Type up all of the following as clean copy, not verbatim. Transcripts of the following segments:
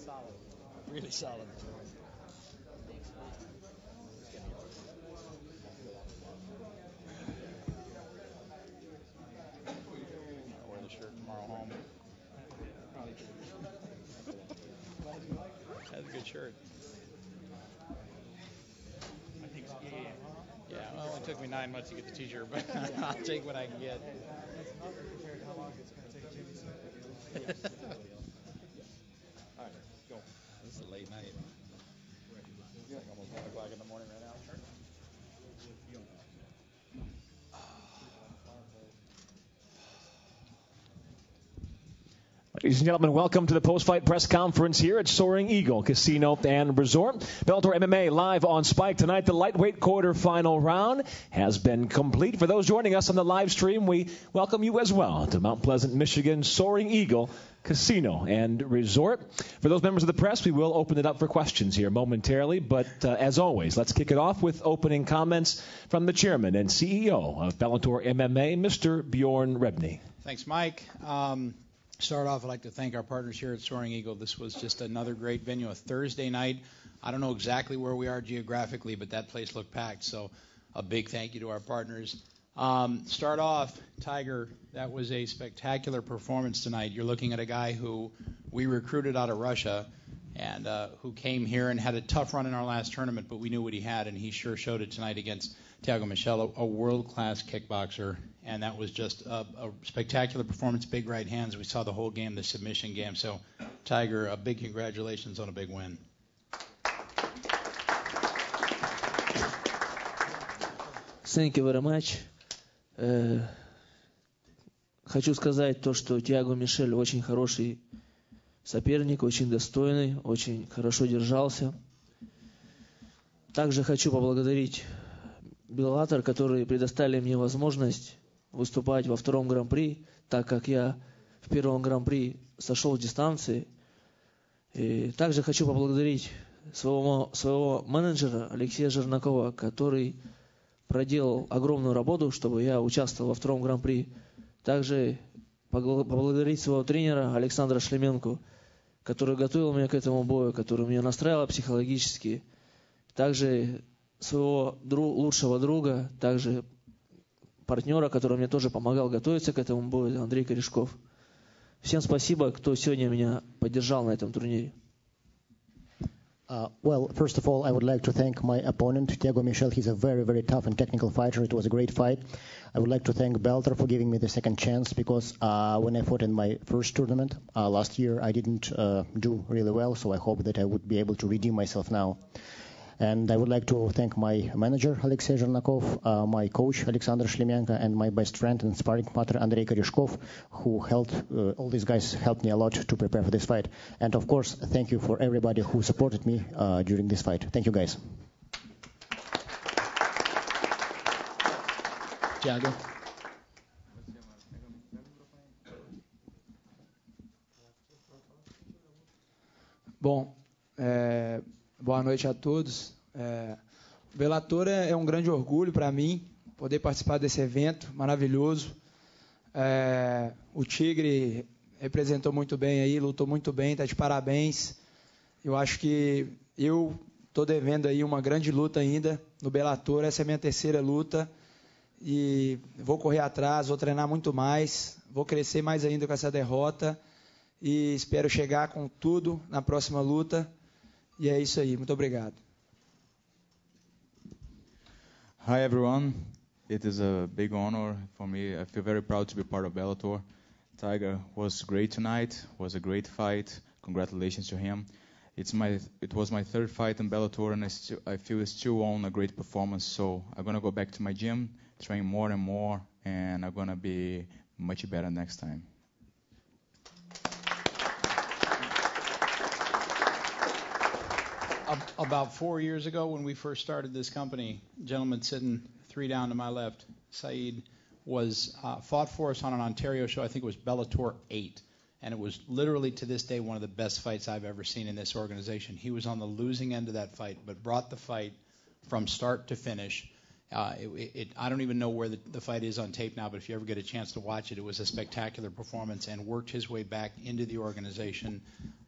Solid. Really solid. I'll wear the shirt tomorrow home. That's a good shirt. I think so. Yeah, well, it only took me 9 months to get the t-shirt, but I'll take what I can get. That's nothing compared to how long it's going to take Jimmy Smith. All right, go. This is a late night. It's like almost 1 o'clock in the morning right now. Ladies and gentlemen, welcome to the post-fight press conference here at Soaring Eagle Casino and Resort. Bellator MMA live on Spike tonight. The lightweight quarterfinal round has been complete. For those joining us on the live stream, we welcome you as well to Mount Pleasant, Michigan, Soaring Eagle Casino and Resort. For those members of the press, we will open it up for questions here momentarily. But as always, let's kick it off with opening comments from the chairman and CEO of Bellator MMA, Mr. Bjorn Rebney. Thanks, Mike. Start off, I'd like to thank our partners here at Soaring Eagle. This was just another great venue, a Thursday night. I don't know exactly where we are geographically, but that place looked packed. So a big thank you to our partners. Start off, Tiger, that was a spectacular performance tonight. You're looking at a guy who we recruited out of Russia and who came here and had a tough run in our last tournament, but we knew what he had, and he sure showed it tonight against Thiago Michel, a world-class kickboxer. And that was just a spectacular performance, big right hands. We saw the whole game, the submission game. So, Tiger, a big congratulations on a big win. Thank you very much. Хочу сказать то, что Тиаго Мишель очень хороший соперник, очень достойный, очень хорошо держался. Также хочу поблагодарить Bellator, которые предоставили мне возможность выступать во втором гран-при, так как я в первом гран-при сошел с дистанции. И также хочу поблагодарить своего менеджера Алексея Жернакова, который проделал огромную работу, чтобы я участвовал во втором гран-при. Также поблагодарить своего тренера Александра Шлеменко, который готовил меня к этому бою, который меня настраивал психологически. Также своего лучшего друга, также партнера, который мне тоже помогал готовиться к этому бою, Андрей Корешков. Всем спасибо, кто сегодня меня поддержал на этом турнире. Well, first of all, I would like to thank my opponent, Thiago Michel. He's a very, very tough and technical fighter. It was a great fight. I would like to thank Bellator for giving me the second chance because when I fought in my first tournament last year, I didn't do really well, so I hope that I would be able to redeem myself now. And I would like to thank my manager, Alexey Zhernakov, my coach, Alexander Shlemenko, and my best friend and sparring partner, Andrei Koreshkov, who helped, all these guys helped me a lot to prepare for this fight. And of course, thank you for everybody who supported me during this fight. Thank you, guys. Thiago. Bom, boa noite a todos. Bellator é um grande orgulho para mim poder participar desse evento maravilhoso. O Tigre representou muito bem aí, lutou muito bem, está de parabéns. Eu acho que eu estou devendo aí uma grande luta ainda no Bellator. Essa é a minha terceira luta e vou correr atrás, vou treinar muito mais, vou crescer mais ainda com essa derrota e espero chegar com tudo na próxima luta. E é isso aí. Muito obrigado. Hi, everyone. It is a big honor for me. I feel very proud to be part of Bellator. Tiger was great tonight. Was a great fight. Congratulations to him. It was my third fight in Bellator, and I feel still on a great performance. So I'm gonna go back to my gym, train more and more, and I'm gonna be much better next time. About 4 years ago when we first started this company, a gentleman sitting 3 down to my left, Saeed, was fought for us on an Ontario show. I think it was Bellator 8. And it was literally to this day one of the best fights I've ever seen in this organization. He was on the losing end of that fight, but brought the fight from start to finish. I don't even know where the fight is on tape now, but if you ever get a chance to watch it, it was a spectacular performance and worked his way back into the organization.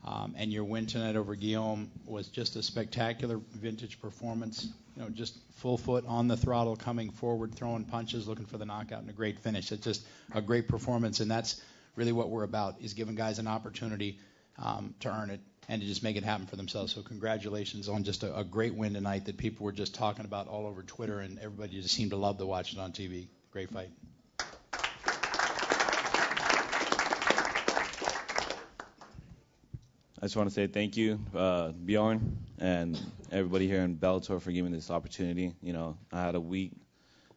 And your win tonight over Guillaume was just a spectacular vintage performance. You know, just full foot on the throttle, coming forward, throwing punches, looking for the knockout, and a great finish. It's just a great performance, and that's really what we're about, is giving guys an opportunity to earn it and to just make it happen for themselves. So congratulations on just a great win tonight that people were just talking about all over Twitter, and everybody just seemed to love to watch it on TV. Great fight. I just want to say thank you, Bjorn, and everybody here in Bellator for giving me this opportunity. You know, I had a week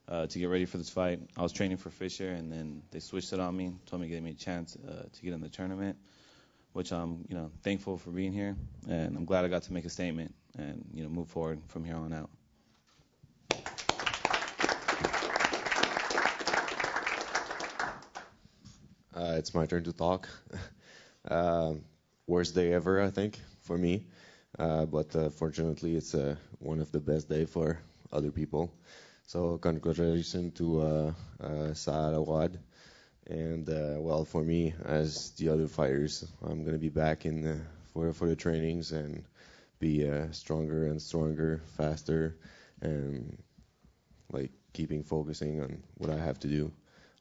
to get ready for this fight. I was training for Fisher, and then they switched it on me, told me to give me a chance to get in the tournament, which I'm, you know, thankful for being here, and I'm glad I got to make a statement and, you know, move forward from here on out. It's my turn to talk. Worst day ever, I think, for me. But fortunately, it's one of the best days for other people. So congratulations to Saad Awad. And, well, for me, as the other fighters, I'm going to be back in for the trainings and be stronger and stronger, faster, and, like, keeping focusing on what I have to do.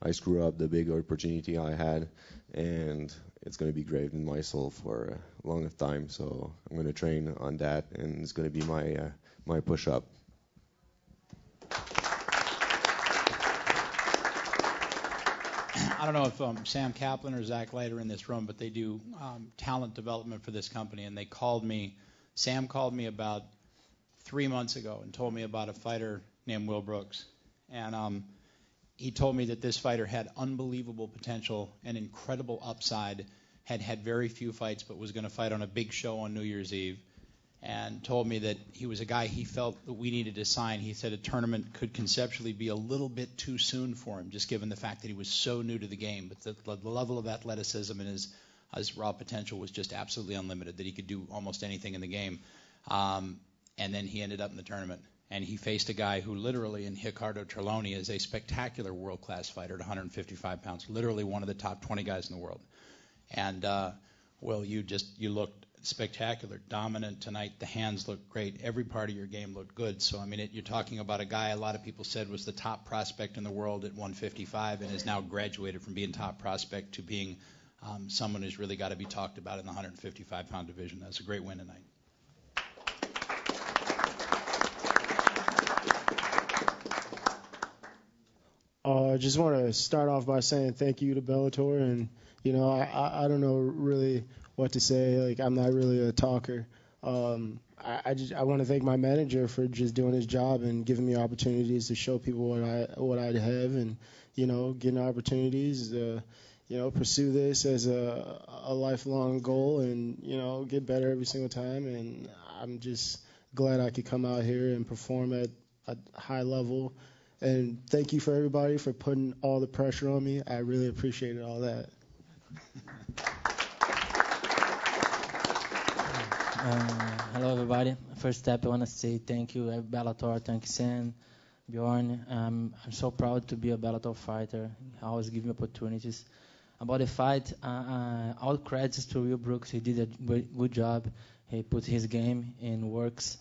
I screwed up the big opportunity I had, and it's going to be graved in my soul for a long time. So I'm going to train on that, and it's going to be my push-up. I don't know if Sam Kaplan or Zach Light are in this room, but they do talent development for this company, and they called me. Sam called me about 3 months ago and told me about a fighter named Will Brooks. And he told me that this fighter had unbelievable potential and incredible upside, had very few fights, but was going to fight on a big show on New Year's Eve, and told me that he was a guy he felt that we needed to sign. He said a tournament could conceptually be a little bit too soon for him, just given the fact that he was so new to the game. But the level of athleticism and his raw potential was just absolutely unlimited, that he could do almost anything in the game. And then he ended up in the tournament. And he faced a guy who literally, in Ricardo Trelawney, is a spectacular world-class fighter at 155 pounds, literally one of the top 20 guys in the world. And, Will, you looked spectacular, dominant tonight. The hands looked great. Every part of your game looked good. So, I mean, you're talking about a guy a lot of people said was the top prospect in the world at 155 and has now graduated from being top prospect to being someone who's really got to be talked about in the 155-pound division. That's a great win tonight. I just want to start off by saying thank you to Bellator, and you know I don't know really what to say. Like, I'm not really a talker. I want to thank my manager for just doing his job and giving me opportunities to show people what I have, and you know, getting opportunities to you know, pursue this as a lifelong goal, and you know, get better every single time. And I'm just glad I could come out here and perform at a high level. And thank you for everybody for putting all the pressure on me. I really appreciated all that. Hello, everybody. First step, I want to say thank you, Bellator. Thank you, Sam, Bjorn. I'm so proud to be a Bellator fighter. I always give me opportunities. About the fight, all credits to Will Brooks. He did a good job. He put his game in works.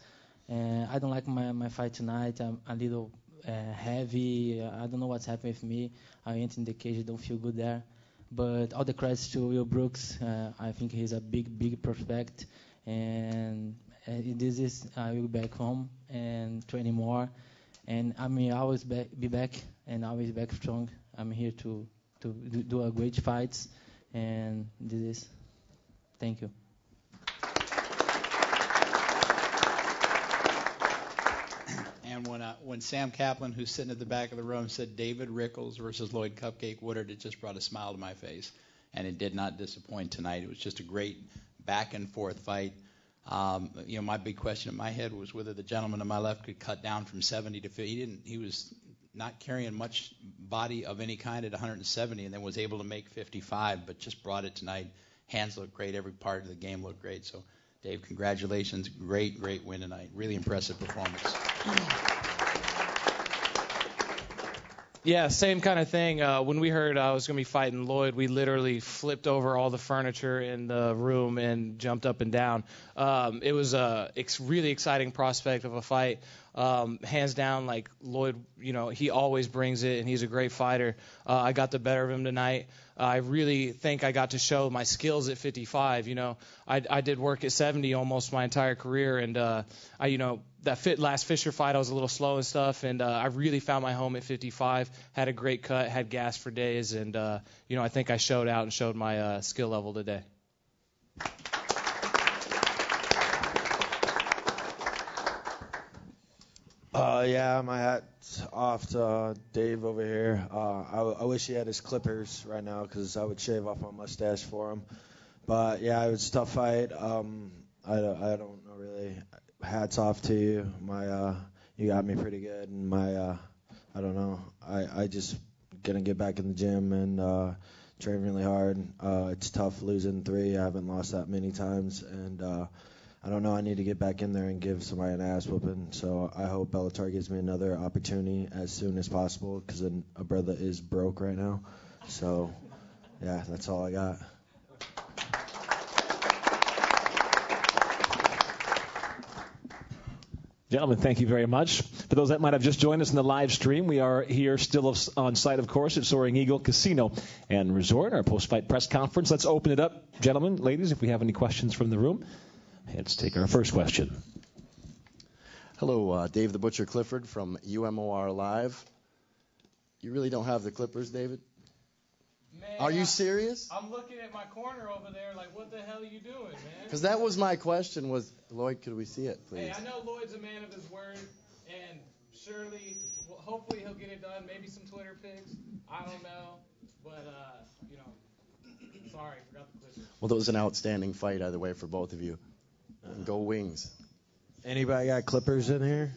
I don't like my fight tonight. I'm a little heavy. I don't know what's happening with me. I went in the cage. I don't feel good there. But all the credits to Will Brooks. I think he's a big prospect. And this is I will be back home and training more. And I mean, I always be back and always back strong. I'm here to do a great fights. And this is. Thank you. And when Sam Kaplan, who's sitting at the back of the room, said David Rickles versus Lloyd Cupcake Woodard, it just brought a smile to my face. And it did not disappoint tonight. It was just a great back-and-forth fight. You know, my big question in my head was whether the gentleman to my left could cut down from 70 to 50. He was not carrying much body of any kind at 170, and then was able to make 55, but just brought it tonight. Hands looked great. Every part of the game looked great. So, Dave, congratulations. Great win tonight. Really impressive performance. Yeah, same kind of thing. When we heard I was going to be fighting Lloyd, we literally flipped over all the furniture in the room and jumped up and down. It was a really exciting prospect of a fight. Hands down, like Lloyd, he always brings it, and he's a great fighter. I got the better of him tonight. I really think I got to show my skills at 55. I did work at 70 almost my entire career, and that last Fisher fight I was a little slow and stuff, and I really found my home at 55. Had a great cut, had gas for days, and I think I showed out and showed my skill level today. Yeah, my hat's off to Dave over here. I wish he had his clippers right now because I would shave off my mustache for him. But yeah, it was a tough fight. I don't know really. Hats off to you. You got me pretty good, and I don't know. I just gonna get back in the gym and train really hard. It's tough losing 3. I haven't lost that many times, and I don't know. I need to get back in there and give somebody an ass whooping. So I hope Bellator gives me another opportunity as soon as possible because a brother is broke right now. So yeah, that's all I got. Gentlemen, thank you very much. For those that might have just joined us in the live stream, we are here still on site, of course, at Soaring Eagle Casino and Resort, our post-fight press conference. Let's open it up, gentlemen, ladies, if we have any questions from the room. Let's take our first question. Hello, Dave the Butcher Clifford from UMOR Live. You really don't have the clippers, David? Man, are you serious? I'm looking at my corner over there like, what the hell are you doing, man? Because that was my question was, Lloyd, could we see it, please? Hey, I know Lloyd's a man of his word, and surely, hopefully he'll get it done. Maybe some Twitter pics. I don't know. But, sorry, forgot the clippers. Well, that was an outstanding fight either way for both of you. Go Wings. Anybody got clippers in here?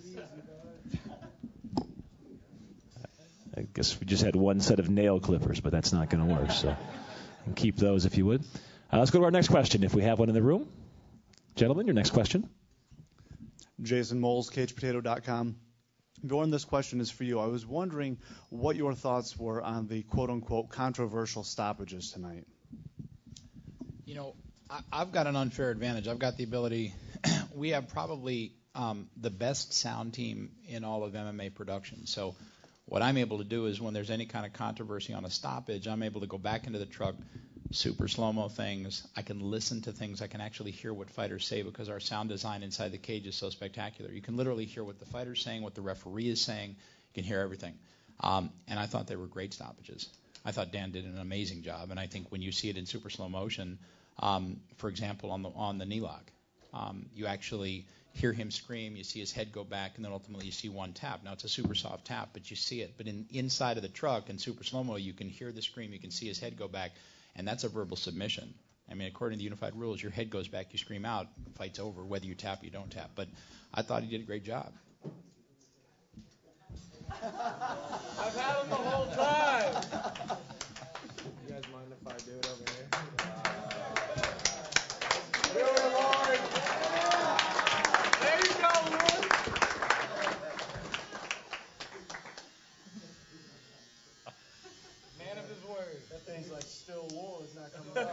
I guess we just had one set of nail clippers, but that's not going to work. So keep those if you would. Let's go to our next question, if we have one in the room. Gentlemen, your next question. Jason Moles, CagePotato.com. Bjorn, this question is for you. I was wondering what your thoughts were on the quote-unquote controversial stoppages tonight. I've got an unfair advantage. I've got the ability. We have probably the best sound team in all of MMA production. So what I'm able to do is when there's any kind of controversy on a stoppage, I'm able to go back into the truck, super slow-mo things. I can listen to things. I can actually hear what fighters say because our sound design inside the cage is so spectacular. You can literally hear what the fighter's saying, what the referee is saying. You can hear everything. And I thought they were great stoppages. I thought Dan did an amazing job. And I think when you see it in super slow motion, for example, on the knee lock, you actually hear him scream, you see his head go back, and then ultimately you see one tap. Now, it's a super soft tap, but you see it. But inside of the truck in super slow-mo, you can hear the scream, you can see his head go back, and that's a verbal submission. I mean, according to the unified rules, your head goes back, you scream out, fight's over, whether you tap or you don't tap. But I thought he did a great job. I've had him the whole time. You guys mind if I do it over here? There you go, Lloyd. Man of his word. That thing's like still wool. It's not coming out.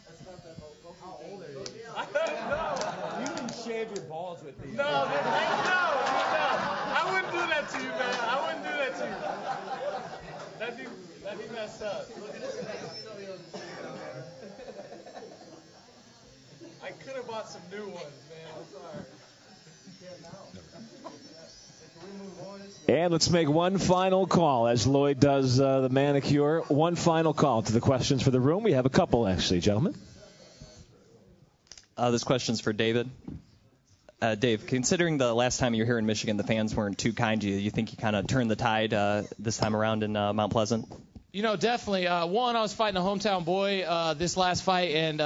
That's not that old. How old are you? I don't know. You can shave your balls with these. No. I wouldn't do that to you, man. I wouldn't do that to you. That'd be messed up. I could have bought some new ones, man. I'm sorry. And let's make one final call as Lloyd does the manicure. One final call to the questions for the room. We have a couple, actually, gentlemen. This question's for David. Dave, considering the last time you were here in Michigan, the fans weren't too kind to you. You think you kind of turned the tide this time around in Mount Pleasant? Definitely. One, I was fighting a hometown boy this last fight, and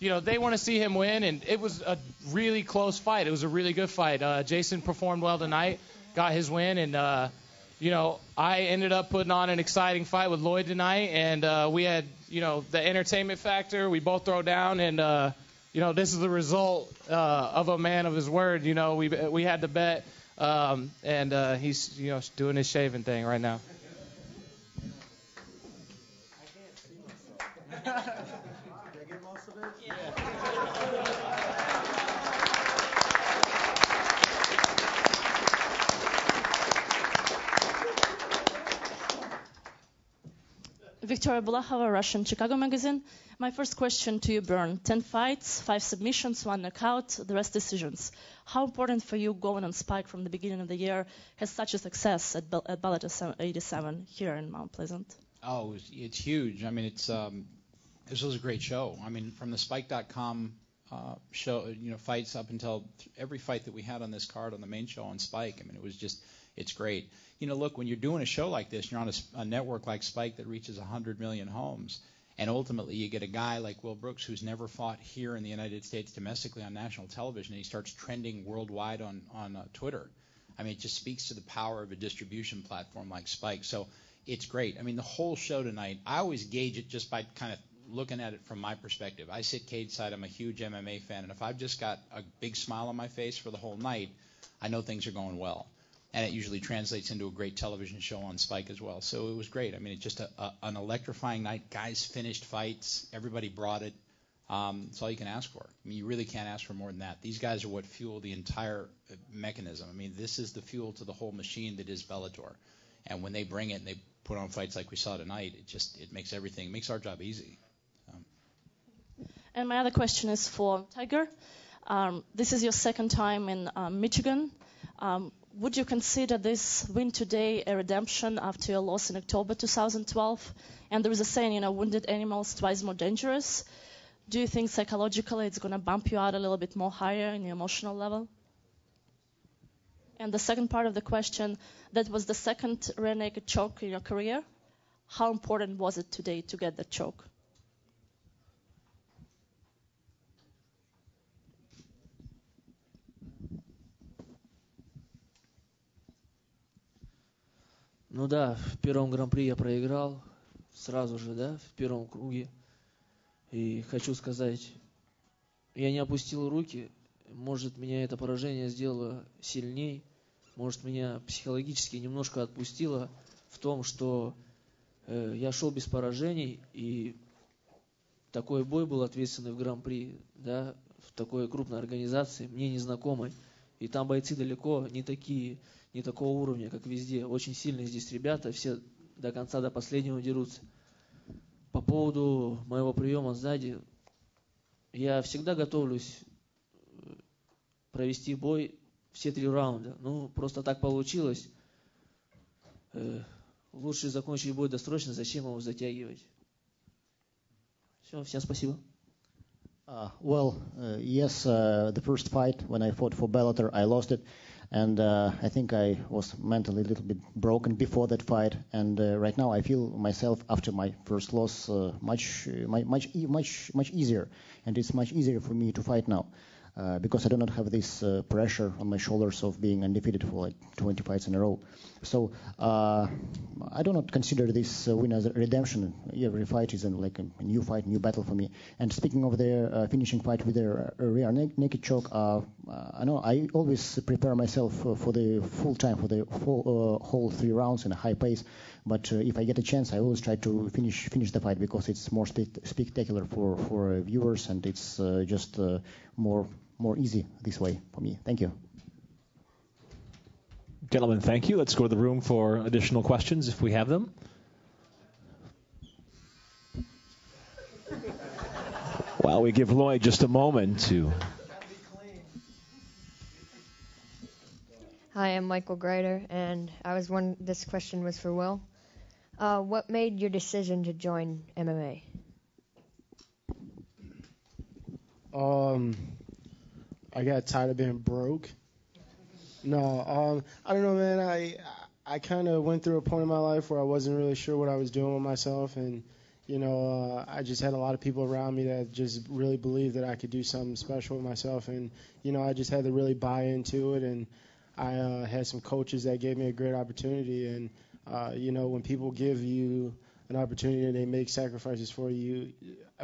they want to see him win, and it was a really close fight. It was a really good fight. Jason performed well tonight, got his win, and I ended up putting on an exciting fight with Lloyd tonight, and we had the entertainment factor. We both throw down, and this is the result of a man of his word. We had to bet And he's doing his shaving thing right now. Victoria Bulahova, Russian Chicago Magazine. My first question to you, Bjorn. 10 fights, 5 submissions, 1 knockout, the rest decisions. How important for you going on Spike from the beginning of the year has such a success at Bellator 87 here in Mount Pleasant? Oh, it's huge. I mean, this was a great show. I mean, from the Spike.com show, fights up until every fight that we had on this card on the main show on Spike. I mean, it's great. Look, when you're doing a show like this, you're on a network like Spike that reaches 100 million homes, and ultimately you get a guy like Will Brooks who's never fought here in the United States domestically on national television, and he starts trending worldwide on Twitter. I mean, it just speaks to the power of a distribution platform like Spike. So it's great. I mean, the whole show tonight, I always gauge it just by kind of looking at it from my perspective. I sit cage side. I'm a huge MMA fan, and if I've just got a big smile on my face for the whole night, I know things are going well. And it usually translates into a great television show on Spike as well. So it was great. I mean, it's just an electrifying night. Guys finished fights. Everybody brought it. That's all you can ask for. I mean, you really can't ask for more than that. These guys are what fuel the entire mechanism. I mean, this is the fuel to the whole machine that is Bellator. And when they bring it and they put on fights like we saw tonight, it makes everything, it makes our job easy. And my other question is for Tiger. This is your second time in Michigan. Would you consider this win today a redemption after your loss in October 2012? And there is a saying, wounded animals twice more dangerous. Do you think psychologically it's going to bump you out a little bit more higher in the emotional level? And the second part of the question, that was the second rear naked choke in your career. How important was it today to get that choke? Ну да, в первом гран-при я проиграл, сразу же, да, в первом круге. И хочу сказать, я не опустил руки, может, меня это поражение сделало сильней, может, меня психологически немножко отпустило в том, что я шел без поражений, и такой бой был ответственный в гран-при, да, в такой крупной организации, мне незнакомой. И там бойцы далеко не такого уровня, как везде. Очень сильные здесь ребята, все до конца, до последнего дерутся. По поводу моего приема сзади, я всегда готовлюсь провести бой все 3 раунда. Ну, просто так получилось. Лучше закончить бой досрочно, зачем его затягивать? Все, всем спасибо. Yes, the first fight when I fought for Bellator, I lost it, and I think I was mentally a little bit broken before that fight. And right now, I feel myself after my first loss much easier, and it's much easier for me to fight now. Because I do not have this pressure on my shoulders of being undefeated for like 20 fights in a row. So I do not consider this win as a redemption. Every fight is like a new fight, new battle for me. And speaking of the finishing fight with the rear naked choke, I know I always prepare myself for the full time, for the whole 3 rounds in a high pace. But if I get a chance, I always try to finish the fight because it's more spectacular for viewers, and it's just more easy this way for me. Thank you. Gentlemen, thank you. Let's go to the room for additional questions if we have them. While we give Lloyd just a moment to... Hi, I'm Michael Greider, and this question was for Will. What made your decision to join MMA? I got tired of being broke. No, I don't know, man. I kind of went through a point in my life where I wasn't really sure what I was doing with myself, and I just had a lot of people around me that just really believed that I could do something special with myself, and I just had to really buy into it, and I had some coaches that gave me a great opportunity, and when people give you an opportunity and they make sacrifices for you,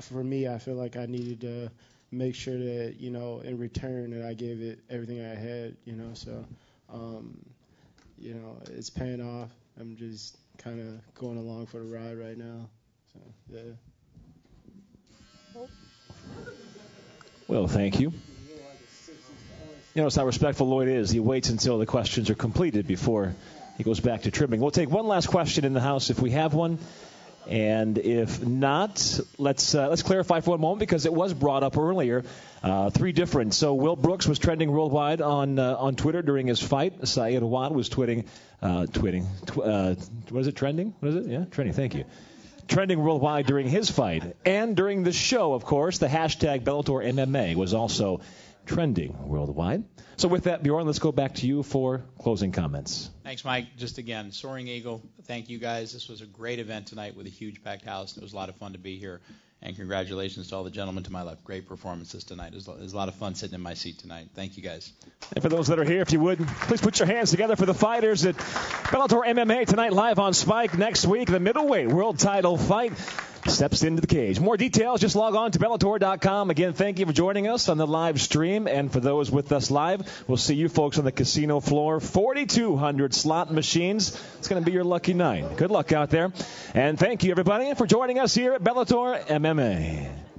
for me, I feel like I needed to make sure that, in return that I gave it everything I had, so it's paying off. I'm just kind of going along for the ride right now. So, yeah. Well, thank you. Notice how respectful Lloyd is. He waits until the questions are completed before he goes back to trimming. We'll take one last question in the house if we have one. And if not, let's clarify for one moment because it was brought up earlier. Three different. So Will Brooks was trending worldwide on Twitter during his fight. Saeed Awad was what is it, trending? What is it? Yeah, trending. Thank you. Trending worldwide during his fight. And during the show, of course, the hashtag Bellator MMA was also trending worldwide. So with that, Bjorn, let's go back to you for closing comments. Thanks, Mike. Just again, Soaring Eagle, thank you guys. This was a great event tonight with a huge packed house. It was a lot of fun to be here. And congratulations to all the gentlemen to my left. Great performances tonight. It was a lot of fun sitting in my seat tonight. Thank you, guys. And for those that are here, if you would, please put your hands together for the fighters at Bellator MMA tonight live on Spike. Next week, the middleweight world title fight steps into the cage. More details, just log on to Bellator.com. Again, thank you for joining us on the live stream. And for those with us live, we'll see you folks on the casino floor. 4,200 slot machines. It's going to be your lucky night. Good luck out there. And thank you, everybody, for joining us here at Bellator MMA.